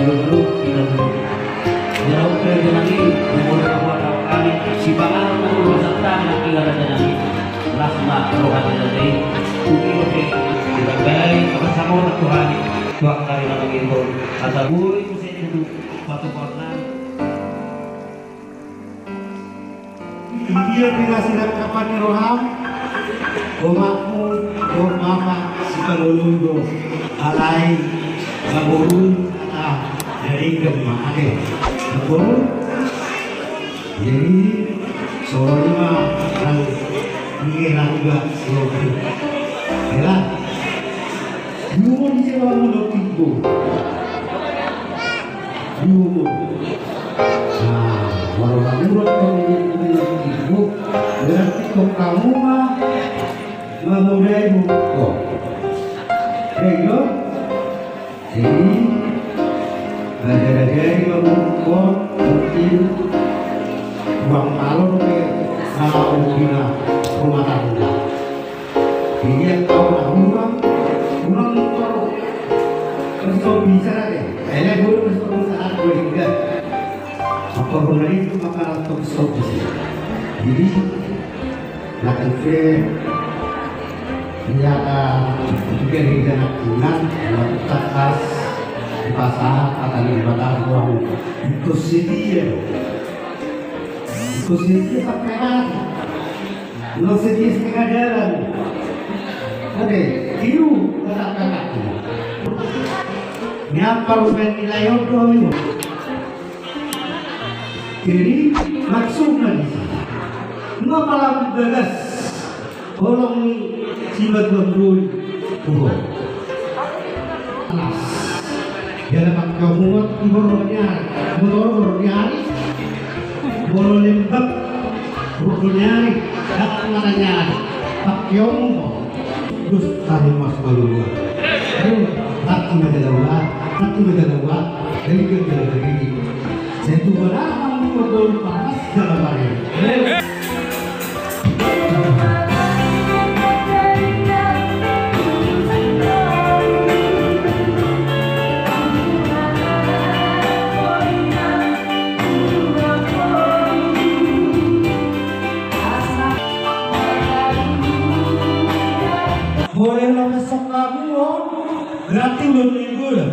dulu jauh kerja lagi umur berapa kali si pangan umur serta yang tinggal ada lagi lasma rohani dari uki oke kita baik bersama Tuhan dua kali lagi itu kata bui musim itu satu korban dia pinasiran kapan roham gomaku gomama si kalulundo alay naburun dari gemade naburun jadi soalnya kan mengira juga slogan ya yumun siapa menutiku yumun nah walau menurut ibu berarti kok kamu mah memudai buku ayo jadi ada membuku mungkin uang malon ke kalau kita rumah tangga dia tahu uang terus bisa deh enak gue terus saat gue enggak apa benar itu maka terus bisa jadi lakukan ternyata juga di dalam bulan melakukan khas di pasar atau di batang uang itu sih dia pakai hati lo sedih setengah jalan oke tiru katakan aku nyapa rupiah nilai odoh itu jadi maksudnya di sana nggak malah begas tolong silat berdui dalam kamu bornya boro lembab bornya tak mananya pakyomu terus tadi mas balua tak medalawa dari kerja ini saya tuh berapa mau panas dalam hari boleh lo besok kamu berarti udah minggu lah.